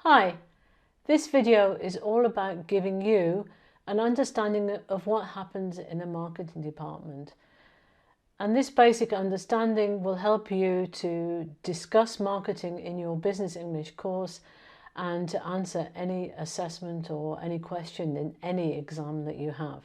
Hi, this video is all about giving you an understanding of what happens in a marketing department. And this basic understanding will help you to discuss marketing in your business English course and to answer any assessment or any question in any exam that you have.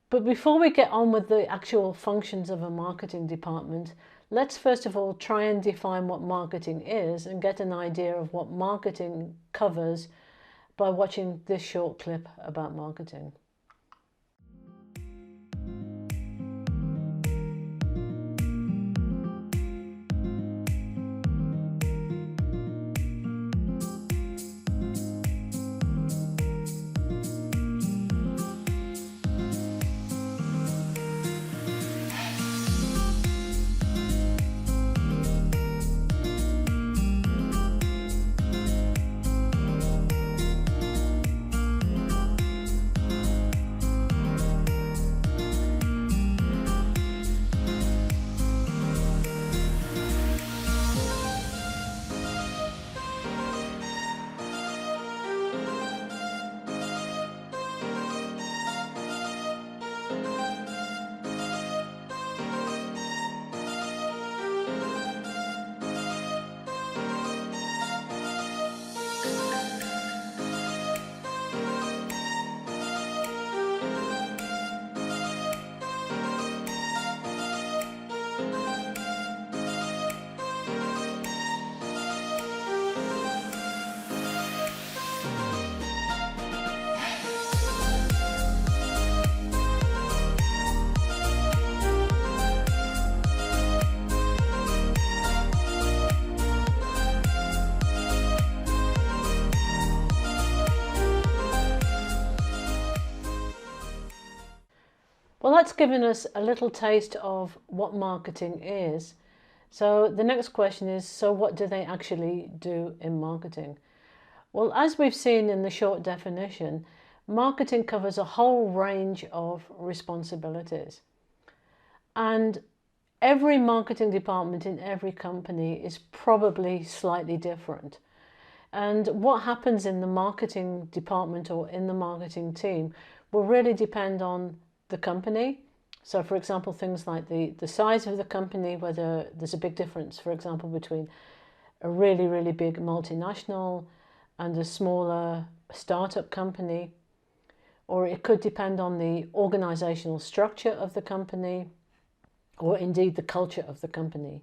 But before we get on with the actual functions of a marketing department, let's first of all try and define what marketing is and get an idea of what marketing covers by watching this short clip about marketing. Well, that's given us a little taste of what marketing is. So the next question is, so what do they actually do in marketing? Well, as we've seen in the short definition, marketing covers a whole range of responsibilities. And every marketing department in every company is probably slightly different. And what happens in the marketing department or in the marketing team will really depend on the company. So for example, things like the size of the company, whether there's a big difference, for example, between a really big multinational and a smaller startup company, or it could depend on the organizational structure of the company, or indeed the culture of the company.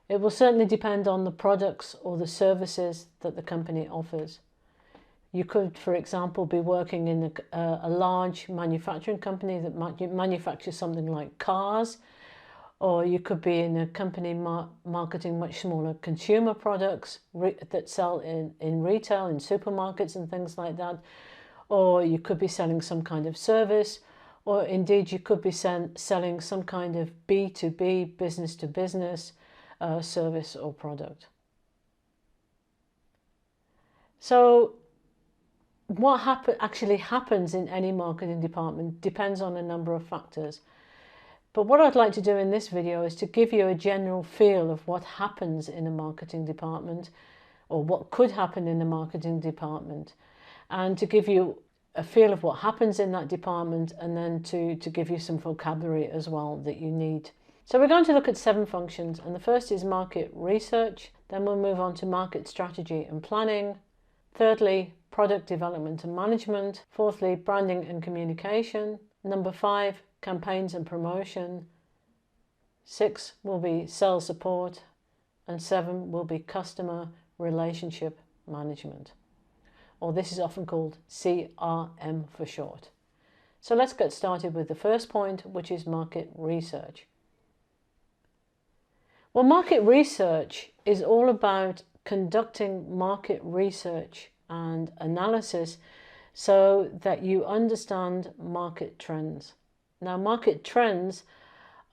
It will certainly depend on the products or the services that the company offers. You could, for example, be working in a large manufacturing company that manufactures something like cars, or you could be in a company marketing much smaller consumer products that sell in retail, in supermarkets and things like that. Or you could be selling some kind of service, or indeed you could be selling some kind of B2B, business to business service or product. So what actually happens in any marketing department depends on a number of factors. But what I'd like to do in this video is to give you a general feel of what happens in a marketing department, or what could happen in a marketing department, and to give you a feel of what happens in that department, and then to give you some vocabulary as well that you need. So we're going to look at 7 functions, and the first is market research. Then we'll move on to market strategy and planning. Thirdly, product development and management. Fourthly, branding and communication. Number 5, campaigns and promotion. 6 will be sales support, and 7 will be customer relationship management, or this is often called CRM for short. So let's get started with the first point, which is market research. Well, market research is all about conducting market research and analysis so that you understand market trends. Now, market trends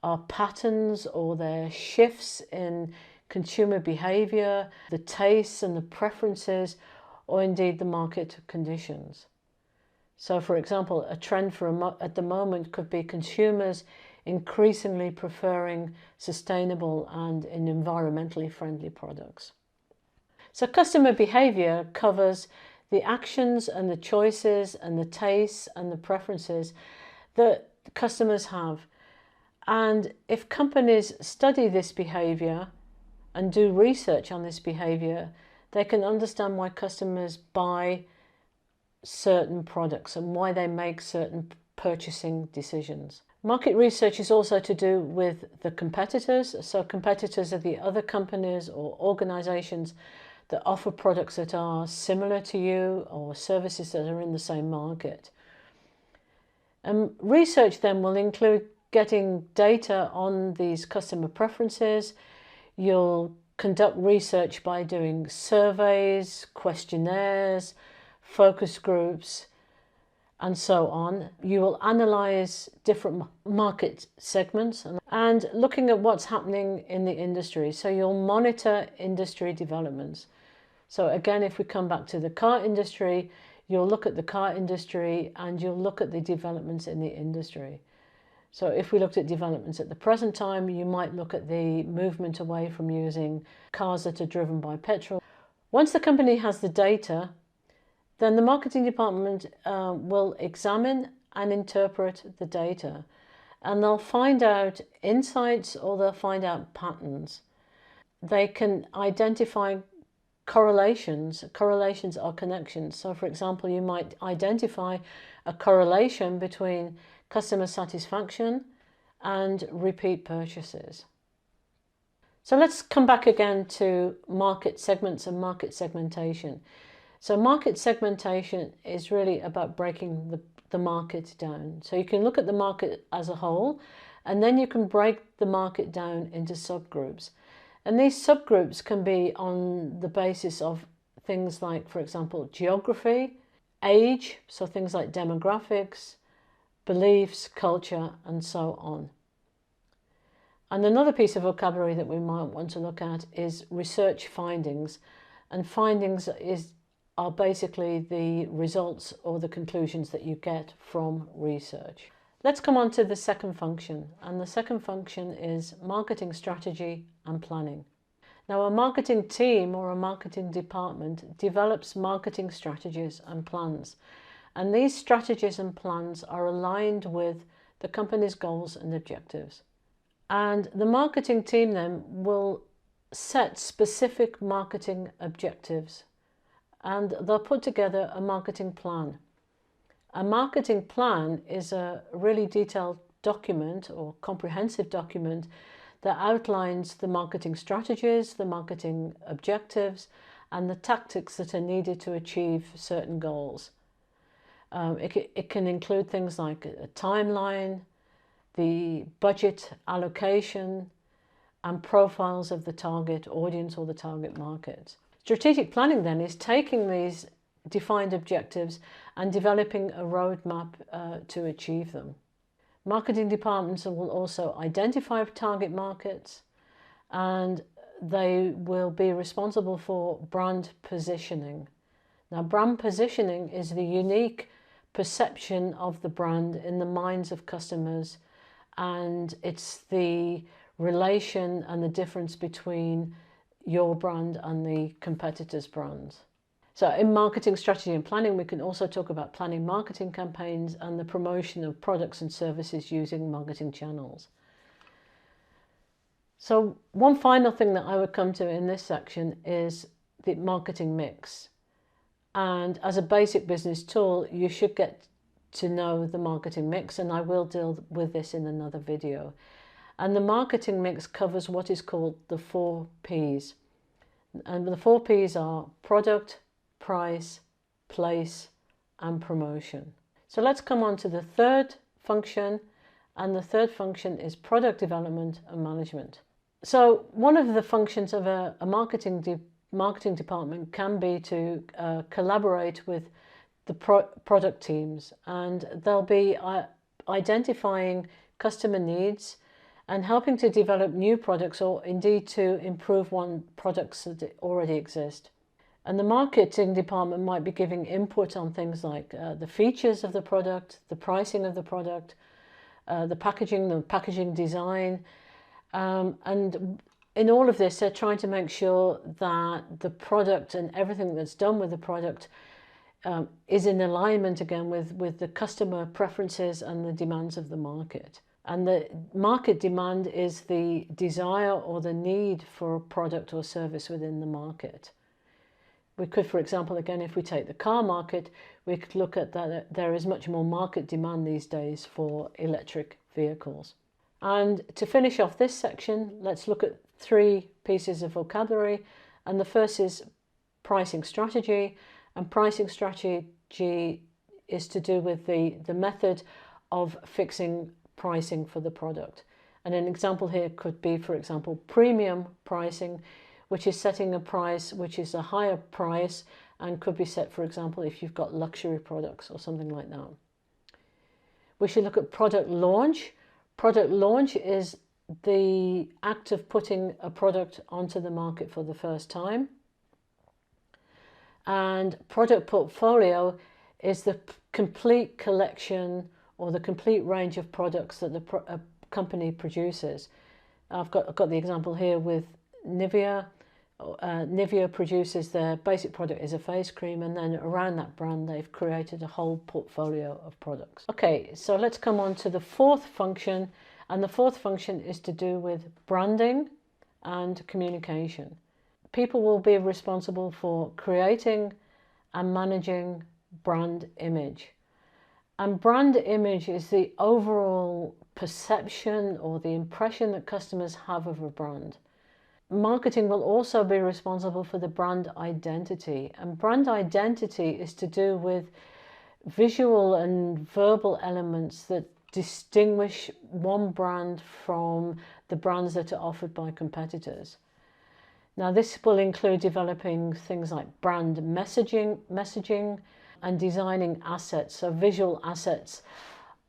are patterns, or they're shifts in consumer behavior, the tastes and the preferences, or indeed the market conditions. So for example, a trend at the moment could be consumers increasingly preferring sustainable and environmentally friendly products. So customer behavior covers the actions and the choices and the tastes and the preferences that customers have. And if companies study this behavior and do research on this behavior, they can understand why customers buy certain products and why they make certain purchasing decisions. Market research is also to do with the competitors. So competitors are the other companies or organizations that offer products that are similar to you or services that are in the same market. And research then will include getting data on these customer preferences. You'll conduct research by doing surveys, questionnaires, focus groups, and so on. You will analyze different market segments and looking at what's happening in the industry. So you'll monitor industry developments. So again, if we come back to the car industry, you'll look at the car industry and you'll look at the developments in the industry. So if we looked at developments at the present time, you might look at the movement away from using cars that are driven by petrol. Once the company has the data, then the marketing department will examine and interpret the data, and they'll find out insights or they'll find out patterns. They can identify correlations. Correlations are connections. So for example, you might identify a correlation between customer satisfaction and repeat purchases. So let's come back again to market segments and market segmentation. So market segmentation is really about breaking the market down. So you can look at the market as a whole, and then you can break the market down into subgroups. And these subgroups can be on the basis of things like, for example, geography, age, so things like demographics, beliefs, culture, and so on. And another piece of vocabulary that we might want to look at is research findings. And findings are basically the results or the conclusions that you get from research. Let's come on to the second function, and the second function is marketing strategy and planning. Now, a marketing team or a marketing department develops marketing strategies and plans, and these strategies and plans are aligned with the company's goals and objectives. And the marketing team then will set specific marketing objectives, and they'll put together a marketing plan. A marketing plan is a really detailed document or comprehensive document that outlines the marketing strategies, the marketing objectives, and the tactics that are needed to achieve certain goals. It can include things like a timeline, the budget allocation, and profiles of the target audience or the target market. Strategic planning then is taking these defined objectives and developing a roadmap to achieve them. Marketing departments will also identify target markets, and they will be responsible for brand positioning. Now, brand positioning is the unique perception of the brand in the minds of customers, and it's the relation and the difference between your brand and the competitors' brands. So in marketing strategy and planning, we can also talk about planning marketing campaigns and the promotion of products and services using marketing channels. So one final thing that I would come to in this section is the marketing mix. And as a basic business tool, you should get to know the marketing mix, and I will deal with this in another video. And the marketing mix covers what is called the 4 Ps. And the 4 Ps are product, price, place, and promotion. So let's come on to the third function, and the third function is product development and management. So one of the functions of a marketing department can be to collaborate with the product teams, and they'll be identifying customer needs and helping to develop new products, or indeed to improve products that already exist. And the marketing department might be giving input on things like the features of the product, the pricing of the product, the packaging design, and in all of this, they're trying to make sure that the product and everything that's done with the product is in alignment again with the customer preferences and the demands of the market. And the market demand is the desire or the need for a product or service within the market. We could, for example, again, if we take the car market, we could look at that there is much more market demand these days for electric vehicles. And to finish off this section, let's look at 3 pieces of vocabulary. And the first is pricing strategy. And pricing strategy is to do with the method of fixing pricing for the product. And an example here could be, for example, premium pricing, which is setting a price which is a higher price and could be set, for example, if you've got luxury products or something like that. We should look at product launch. Product launch is the act of putting a product onto the market for the first time. And product portfolio is the complete collection or the complete range of products that a company produces. I've got the example here with Nivea. Nivea produces their basic product is a face cream, and then around that brand they've created a whole portfolio of products. Okay, so let's come on to the 4th function, and the 4th function is to do with branding and communication. People will be responsible for creating and managing brand image. And brand image is the overall perception or the impression that customers have of a brand. Marketing will also be responsible for the brand identity. And brand identity is to do with visual and verbal elements that distinguish one brand from the brands that are offered by competitors. Now, this will include developing things like brand messaging and designing assets. So visual assets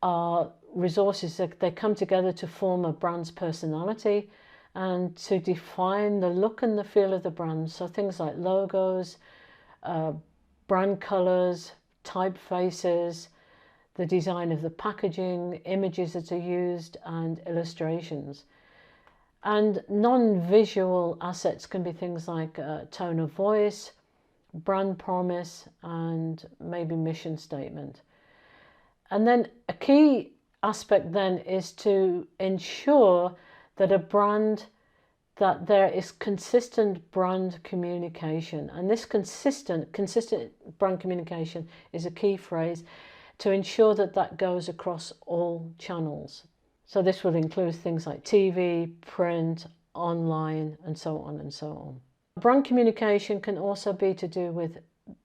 are resources that they come together to form a brand's personality and to define the look and the feel of the brand. So things like logos, brand colors, typefaces, the design of the packaging, images that are used, and illustrations. And non-visual assets can be things like tone of voice, brand promise, and maybe mission statement. And then a key aspect then is to ensure that there is consistent brand communication. And this consistent brand communication is a key phrase to ensure that goes across all channels. So this will include things like TV, print, online, and so on and so on. Brand communication can also be to do with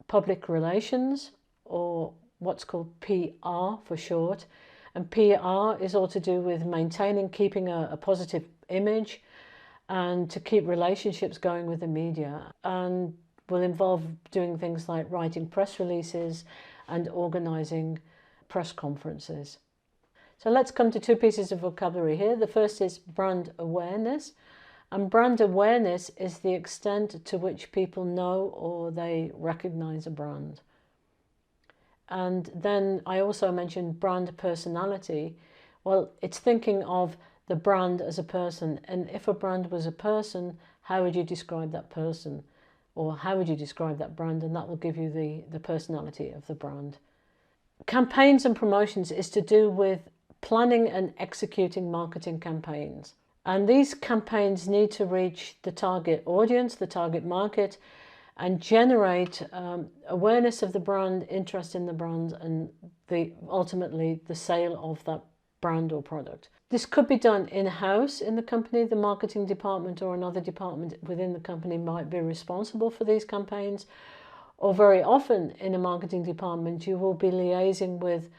public relations, or what's called PR for short. And PR is all to do with keeping a positive image and to keep relationships going with the media, and will involve doing things like writing press releases and organising press conferences. So let's come to 2 pieces of vocabulary here. The first is brand awareness. And brand awareness is the extent to which people know or they recognize a brand. And then I also mentioned brand personality. Well, it's thinking of the brand as a person. And if a brand was a person, how would you describe that person? Or how would you describe that brand? And that will give you the personality of the brand. Campaigns and promotions is to do with planning and executing marketing campaigns. And these campaigns need to reach the target audience, the target market, and generate awareness of the brand, interest in the brand, and ultimately the sale of that brand or product. This could be done in-house in the company. The marketing department or another department within the company might be responsible for these campaigns. Or very often in a marketing department, you will be liaising with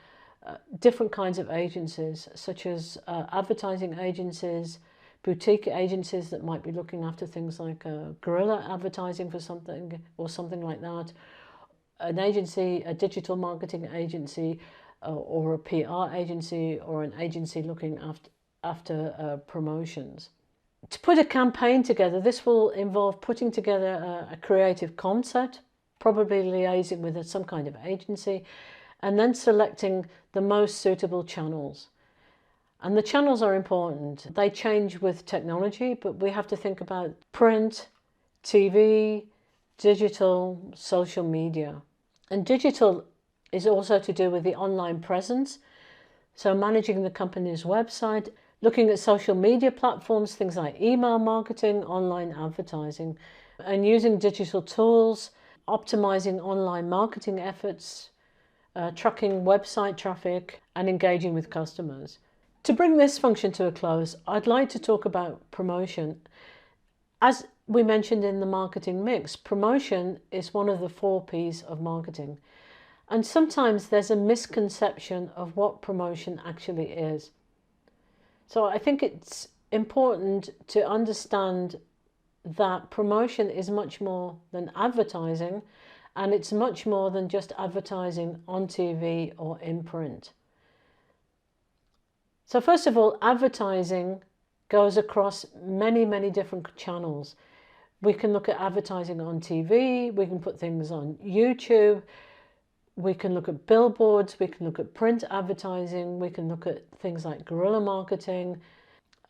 different kinds of agencies, such as advertising agencies, boutique agencies that might be looking after things like guerrilla advertising for something or something like that, an agency, a digital marketing agency, or a PR agency, or an agency looking after promotions. To put a campaign together, this will involve putting together a creative concept, probably liaising with some kind of agency, and then selecting the most suitable channels. And the channels are important. They change with technology, but we have to think about print, TV, digital, social media. And digital is also to do with the online presence. So managing the company's website, looking at social media platforms, things like email marketing, online advertising, and using digital tools, optimizing online marketing efforts, tracking website traffic, and engaging with customers. To bring this function to a close, I'd like to talk about promotion. As we mentioned in the marketing mix, promotion is one of the 4 P's of marketing. And sometimes there's a misconception of what promotion actually is. So I think it's important to understand that promotion is much more than advertising, and it's much more than just advertising on TV or in print. So first of all, advertising goes across many, many different channels. We can look at advertising on TV, we can put things on YouTube, we can look at billboards, we can look at print advertising, we can look at things like guerrilla marketing.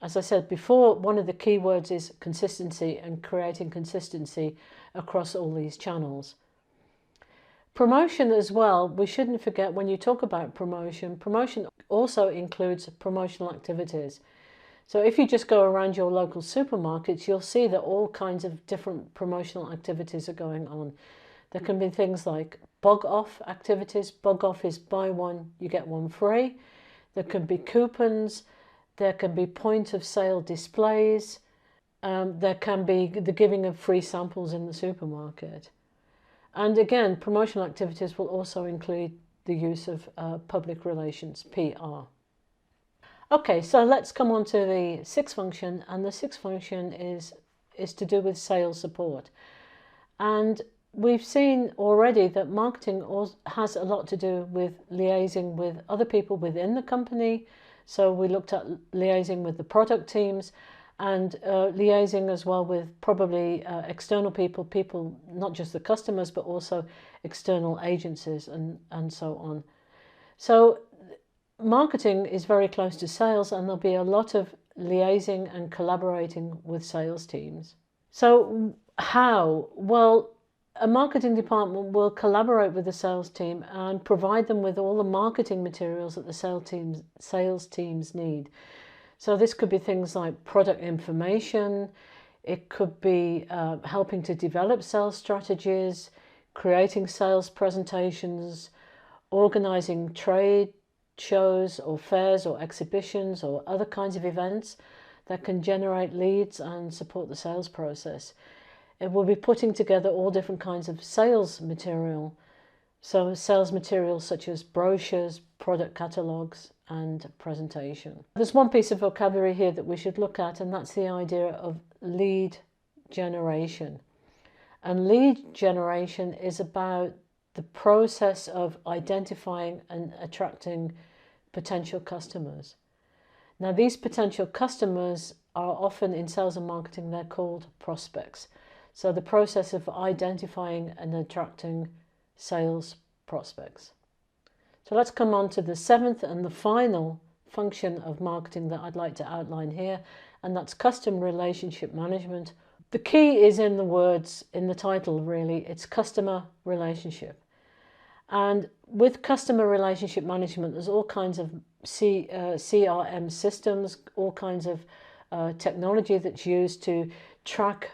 As I said before, one of the key words is consistency and creating consistency across all these channels. Promotion as well, we shouldn't forget when you talk about promotion, promotion also includes promotional activities. So if you just go around your local supermarkets, you'll see that all kinds of different promotional activities are going on. There can be things like bug off activities. Bug off is buy one, you get one free. There can be coupons. There can be point of sale displays. There can be the giving of free samples in the supermarket. And again, promotional activities will also include the use of public relations, PR. Okay, so let's come on to the 6th function, and the 6th function is to do with sales support. And we've seen already that marketing has a lot to do with liaising with other people within the company. So we looked at liaising with the product teams and liaising as well with probably external people, not just the customers, but also external agencies and so on. So marketing is very close to sales, and there'll be a lot of liaising and collaborating with sales teams. So how? Well, a marketing department will collaborate with the sales team and provide them with all the marketing materials that the sales teams need. So this could be things like product information, it could be helping to develop sales strategies, creating sales presentations, organizing trade shows or fairs or exhibitions or other kinds of events that can generate leads and support the sales process. It will be putting together all different kinds of sales material. So sales materials such as brochures, product catalogues, and presentation. There's one piece of vocabulary here that we should look at, and that's the idea of lead generation. And lead generation is about the process of identifying and attracting potential customers. Now, these potential customers are often in sales and marketing, they're called prospects. So the process of identifying and attracting sales prospects. So let's come on to the 7th and the final function of marketing that I'd like to outline here, and that's customer relationship management. The key is in the words, in the title really, it's customer relationship. And with customer relationship management, there's all kinds of CRM systems, all kinds of technology that's used to track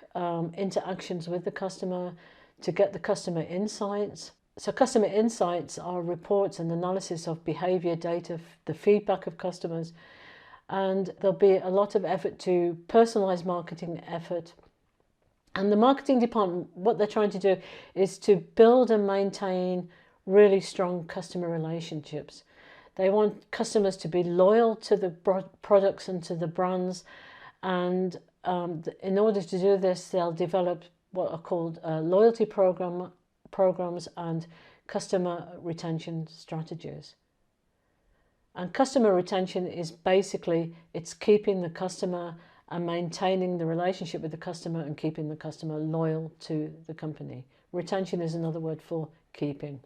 interactions with the customer, to get the customer insights. So customer insights are reports and analysis of behavior data, the feedback of customers, and there'll be a lot of effort to personalize marketing effort. And the marketing department, what they're trying to do is to build and maintain really strong customer relationships. They want customers to be loyal to the products and to the brands, and in order to do this, they'll develop what are called loyalty programs and customer retention strategies. And customer retention is basically, it's keeping the customer and maintaining the relationship with the customer and keeping the customer loyal to the company. Retention is another word for keeping.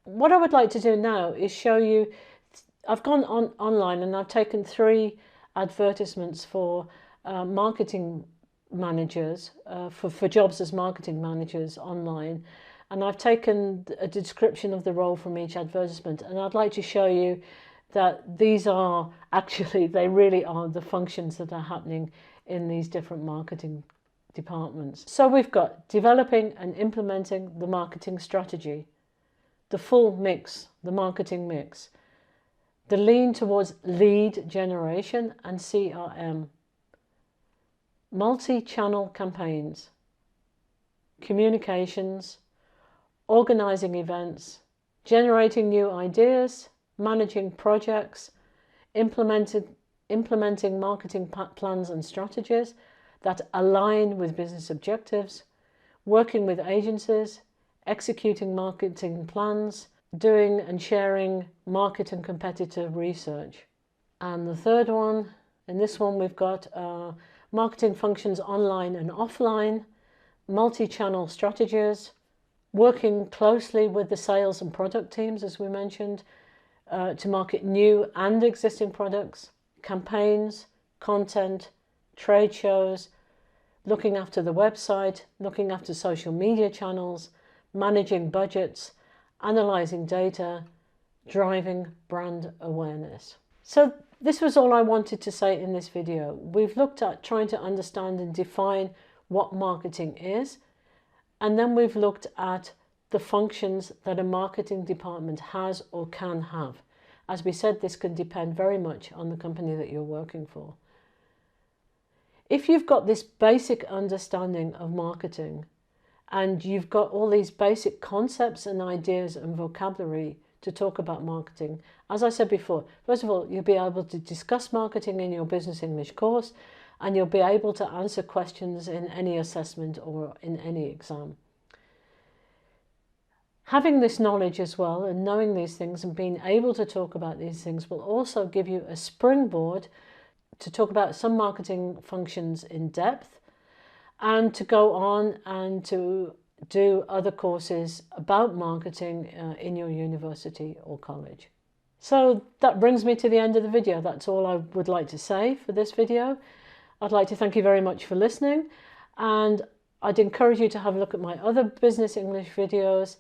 What I would like to do now is show you I've gone online and I've taken 3 advertisements for marketing managers, for jobs as marketing managers online. And I've taken a description of the role from each advertisement, and I'd like to show you that these are actually, they really are the functions that are happening in these different marketing departments. So we've got developing and implementing the marketing strategy, the full mix, the marketing mix, the lean towards lead generation and CRM, multi-channel campaigns, communications, organizing events, generating new ideas, managing projects, implementing marketing plans and strategies that align with business objectives, working with agencies, executing marketing plans, doing and sharing market and competitor research. And the third one, in this one we've got marketing functions online and offline, multi-channel strategies, working closely with the sales and product teams, as we mentioned, to market new and existing products, campaigns, content, trade shows, looking after the website, looking after social media channels, managing budgets, analyzing data, driving brand awareness. So this was all I wanted to say in this video. We've looked at trying to understand and define what marketing is, and then we've looked at the functions that a marketing department has or can have. As we said, this can depend very much on the company that you're working for. If you've got this basic understanding of marketing and you've got all these basic concepts and ideas and vocabulary to talk about marketing, as I said before, first of all, you'll be able to discuss marketing in your business English course, and you'll be able to answer questions in any assessment or in any exam. Having this knowledge as well and knowing these things and being able to talk about these things will also give you a springboard to talk about some marketing functions in depth and to go on and to do other courses about marketing in your university or college. So that brings me to the end of the video. That's all I would like to say for this video. I'd like to thank you very much for listening, and I'd encourage you to have a look at my other business English videos,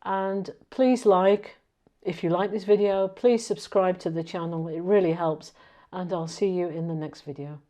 and please if you like this video, please subscribe to the channel. It really helps, and I'll see you in the next video.